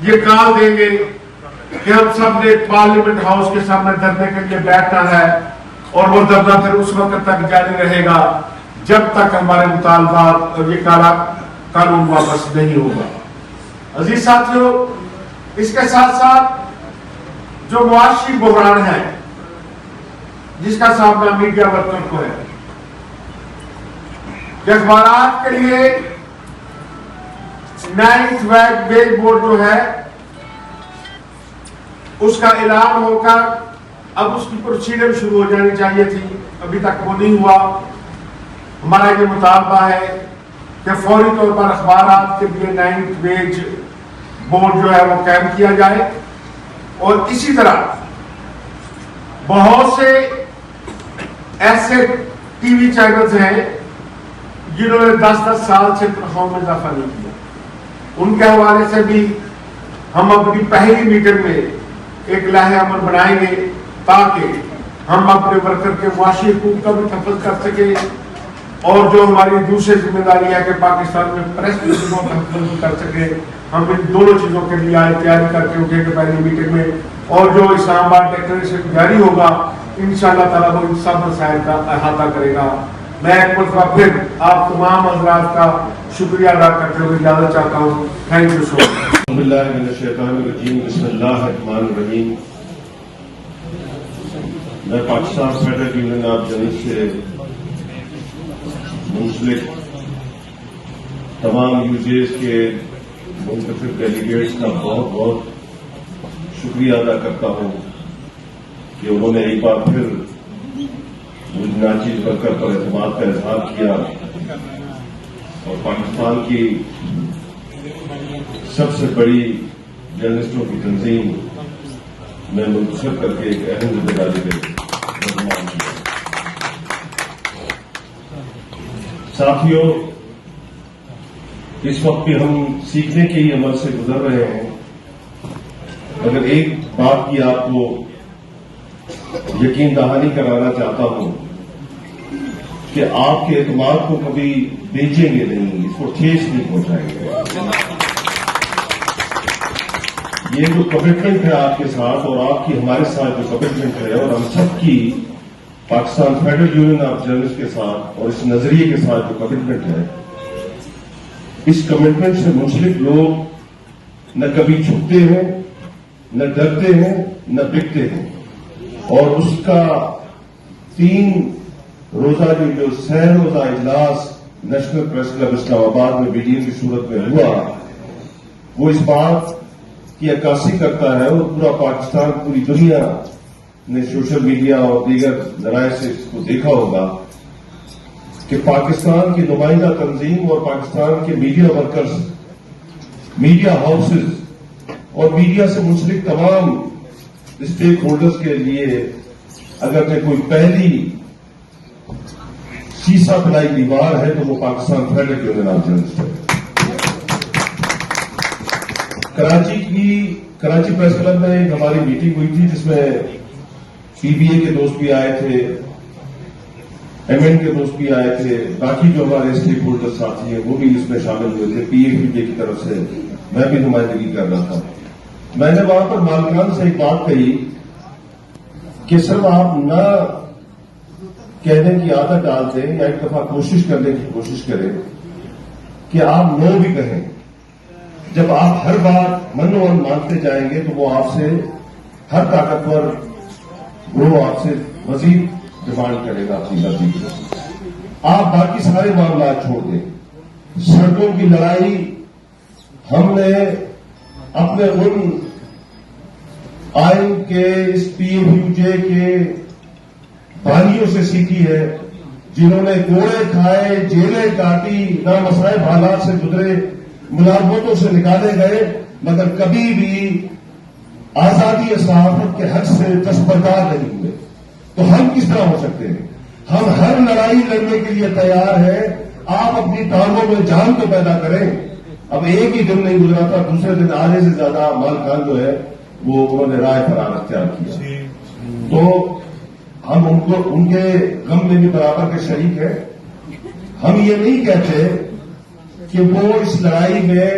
یہ کال دیں گے کہ ہم سب نے پارلیمنٹ ہاؤس کے سامنے دھرنے کے لیے بیٹھنا ہے اور وہ دھرنا پھر اس وقت تک جاری رہے گا جب تک ہمارے مطالبات اور یہ قانون واپس نہیں ہوگا۔ عزیز ساتھیوں، اس کے ساتھ ساتھ جو معاشی بحران ہے جس کا سامنا میڈیا ورکر کو ہے، کہ اخبارات کے لیے 9th ویج بورڈ جو ہے اس کا اعلان ہو کر اب اس کی پروسیڈر شروع ہو جانی چاہیے تھی، ابھی تک وہ نہیں ہوا۔ ہمارا یہ مطالبہ ہے کہ فوری طور پر اخبارات کے لیے 9th ویج بورڈ جو ہے وہ قائم کیا جائے، اور اسی طرح بہت سے ایسے ٹی وی چینلز ہیں جنہوں نے 10 سال سے تنخواہوں میں اضافہ نہیں کیا، ان کے حوالے سے بھی ہم اپنی پہلی میٹنگ میں ایک لائحہ عمل بنائیں گے تاکہ ہم اپنے ورکر کے معاشی حقوق کا بھی تحفظ کر سکیں، اور جو ہماری دوسری ذمہ داری ہے کہ پاکستان میں پریس فریڈم کا تحفظ بھی کر سکیں۔ ہم ان دونوں چیزوں کے لیے آج تیاری کر کے اٹھیں گے پہلی میٹنگ میں، اور جو اسلام آباد ڈکلریشن جاری ہوگا انشاءاللہ تعالیٰ وہ ان سب مسائل کا احاطہ کرے گا۔ میں ایک مرتبہ پھر آپ تمام حضرات کا شکریہ ادا کرتے ہوئے اجازت چاہتا ہوں۔ تھینک یو سو مچ۔ اعوذ باللہ من الشیطان الرجیم، بسم اللہ الرحمن الرحیم۔ میں Pakistan federal union of journalist سے منسلک تمام یوزیز کے منتخب ڈیلیگیٹس کا بہت بہت شکریہ ادا کرتا ہوں کہ انہوں نے ایک بار پھر مجھ ناچیز ورکر پر اعتماد کا اظہار کیا اور پاکستان کی سب سے بڑی جرنلسٹوں کی تنظیم میں منتخب کر کے ایک اہم ذمہ داری پہ مہمان کیا۔ ساتھیوں، اس وقت بھی ہم سیکھنے کے ہی عمل سے گزر رہے ہیں، مگر ایک بات کی آپ کو یقین دہانی کرانا چاہتا ہوں کہ آپ کے اعتماد کو کبھی بیچیں گے نہیں، اس کو ٹھیس نہیں پہنچائیں گے۔ یہ جو کمٹمنٹ ہے آپ کے ساتھ اور آپ کی ہمارے ساتھ جو کمٹمنٹ ہے، اور ہم سب کی Pakistan federal union of journalist کے ساتھ اور اس نظریے کے ساتھ جو کمٹمنٹ ہے، اس کمٹمنٹ سے منسلک لوگ نہ کبھی چھپتے ہیں، نہ ڈرتے ہیں، نہ بکتے ہیں، اور اس کا 3 روزہ جو 6 روزہ اجلاس نیشنل پریس کلب اسلام آباد میں ویڈیو کی صورت میں ہوا، وہ اس بات کی عکاسی کرتا ہے، اور پورا پاکستان، پوری دنیا نے سوشل میڈیا اور دیگر ذرائع سے اس کو دیکھا ہوگا کہ پاکستان کی نمائندہ تنظیم اور پاکستان کے میڈیا ورکرز، میڈیا ہاؤسز اور میڈیا سے منسلک تمام اسٹیک ہولڈرز کے لیے اگر میں کوئی پہلی شیشہ پلائی دیوار ہے تو وہ Pakistan federal union of journalist ہے۔ کراچی پریس کلب میں ایک ہماری میٹنگ ہوئی تھی جس میں پی بی اے کے دوست بھی آئے تھے، ایم این کے دوست بھی آئے تھے، باقی جو ہمارے اسٹیک ہولڈر ساتھی ہیں وہ بھی اس میں شامل ہوئے تھے، پی ایف کی طرف سے میں بھی نمائندگی کر رہا تھا۔ میں نے وہاں پر مالکان سے ایک بات کہی کہ صرف آپ نہ کہنے کی عادت ڈال دیں یا ایک دفعہ کوشش کرنے کی کوشش کریں کہ آپ نو بھی کہیں۔ جب آپ ہر بات من و من مانتے جائیں گے تو وہ آپ سے ہر طاقتور وہ آپ سے مزید ڈیمانڈ کرے گا اپنی غلطی کی۔ آپ باقی سارے معاملات چھوڑ دیں۔ سڑکوں کی لڑائی ہم نے اپنے ان آئین کے اس پی ایف یو جے کے بانیوں سے سیکھی ہے جنہوں نے کوڑے کھائے، جیلیں کاٹی، نامسائب حالات سے گزرے، ملازمتوں سے نکالے گئے، مگر کبھی بھی آزادی صحافت کے حق سے دستبردار نہیں ہوئے۔ تو ہم کس طرح ہو سکتے ہیں؟ ہم ہر لڑائی لڑنے کے لیے تیار ہیں۔ آپ اپنی ٹانگوں میں جان تو پیدا کریں۔ اب ایک ہی دن نہیں گزرا تھا، دوسرے دن آدھے سے زیادہ مالکان جو ہے وہ انہوں نے رائے فرار اختیار کیا، تو ہم ان کے غم میں بھی برابر کے شریک ہیں۔ ہم یہ نہیں کہتے کہ وہ اس لڑائی میں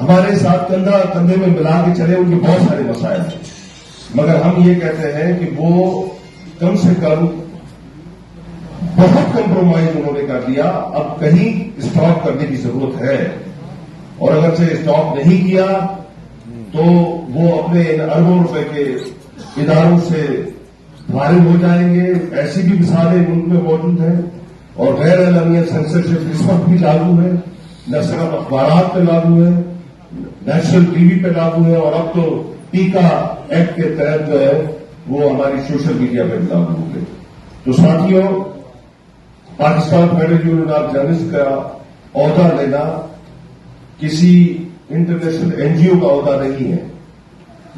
ہمارے ساتھ کندھا کندھے میں ملا کے چلے، ان کے بہت سارے مسائل ہیں، مگر ہم یہ کہتے ہیں کہ وہ کم سے کم بہت کمپرومائز انہوں نے کر دیا، اب کہیں اسٹاپ کرنے کی ضرورت ہے، اور اگر سے اسٹاپ نہیں کیا تو وہ اپنے ان اربوں روپے کے اداروں سے فارغ ہو جائیں گے۔ ایسی بھی مثالیں ملک میں موجود ہیں، اور غیر اعلانیہ سینسرشپ اس وقت بھی لاگو ہے، نہ صرف اخبارات پہ لاگو ہے، نیشنل ٹی وی پہ لاگو ہے، اور اب تو ٹیکا ایکٹ کے تحت جو ہے وہ ہماری سوشل میڈیا پہ بھی لاگو ہو گئے۔ تو ساتھیوں، Pakistan federal union of journalist کا عہدہ لینا کسی انٹرنیشنل این جی او کا عہدہ نہیں ہے،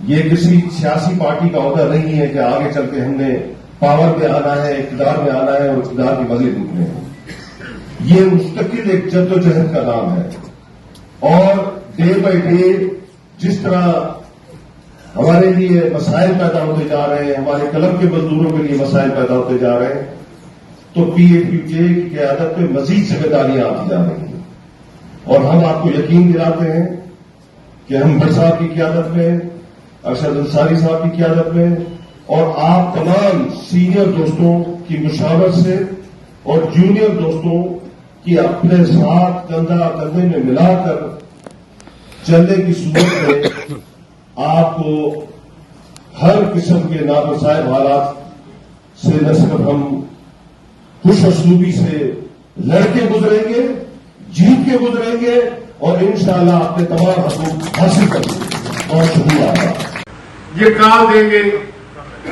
یہ کسی سیاسی پارٹی کا عہدہ نہیں ہے کہ آگے چل کے ہم نے پاور میں آنا ہے، اقتدار میں آنا ہے اور اقتدار کے مزے لوٹنے ہیں۔ یہ مستقل ایک جدوجہد کا نام ہے، اور ڈے بائی ڈے جس طرح ہمارے لیے مسائل پیدا ہوتے جا رہے ہیں، ہمارے کلب کے مزدوروں کے لیے مسائل پیدا ہوتے جا رہے ہیں، تو پی ایف یو کے کی قیادت میں مزید ذمہ داریاں آتی جا رہی ہیں، اور ہم آپ کو یقین دلاتے ہیں کہ ہم بٹ صاحب کی قیادت میں، ارشد انصاری صاحب کی قیادت میں، اور آپ تمام سینئر دوستوں کی مشاورت سے اور جونیئر دوستوں کی اپنے ساتھ کندھا کندھے میں ملا کر چلنے کی صورت میں آپ کو ہر قسم کے ناپسند حالات سے نہ صرف ہم خوش اسلوبی سے لڑ کے گزریں گے، جیت کے گزریں گے، اور انشاءاللہ اپنے تمام حقوق حاصل کریں گے۔ اور شکریہ آپ کا۔ یہ کال دیں گے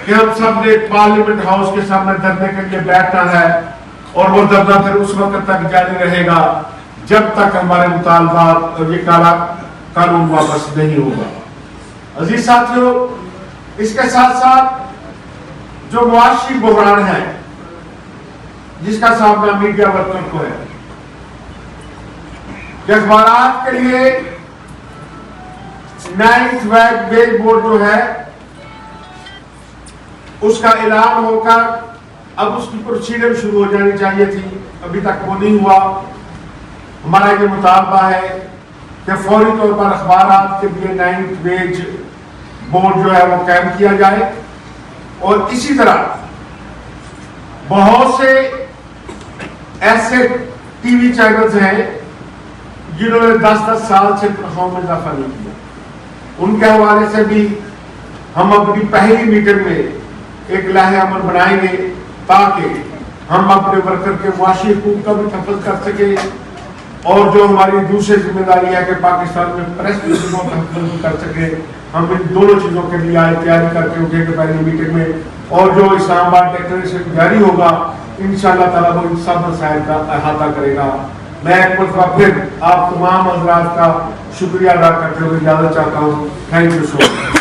کہ ہم سب نے پارلیمنٹ ہاؤس کے سامنے دھرنے کے لیے بیٹھنا ہے، اور وہ دھرنا پھر اس وقت تک جاری رہے گا جب تک ہمارے مطالبات اور یہ قانون واپس نہیں ہوگا۔ عزیز ساتھیوں، اس کے ساتھ ساتھ جو معاشی بحران ہے جس کا سامنا میڈیا ورکر کو ہے، کہ اخبارات کے لیے 9th ویج بورڈ جو ہے اس کا اعلان ہو کر اب اس کی پروسیڈر شروع ہو جانی چاہیے تھی، ابھی تک وہ نہیں ہوا۔ ہمارا یہ مطالبہ ہے کہ فوری طور پر اخبارات کے لیے 9th ویج بورڈ جو ہے وہ قائم کیا جائے، اور اسی طرح بہت سے ایسے ٹی وی چینلز ہیں جنہوں نے 10 سال سے تنخواہوں میں اضافہ نہیں کیا، ان کے حوالے سے بھی ہم اپنی پہلی میٹنگ میں ایک لائحہ عمل بنائیں گے تاکہ ہم اپنے ورکر کے معاشی حقوق کا بھی تحفظ کر سکیں، اور جو ہماری دوسری ذمہ داری ہے کہ پاکستان میں پریس فریڈم کا تحفظ بھی کر سکیں۔ ہم ان دونوں چیزوں کے لیے آج تیاری کر کے اٹھیں گے پہلی میٹنگ میں، اور جو اسلام آباد ڈکلریشن جاری ہوگا انشاءاللہ تعالیٰ وہ ان سب مسائل کا احاطہ کرے گا۔ میں ایک مرتبہ پھر آپ تمام حضرات کا شکریہ ادا کرتے ہوئے اجازت چاہتا ہوں۔ Thank you so much.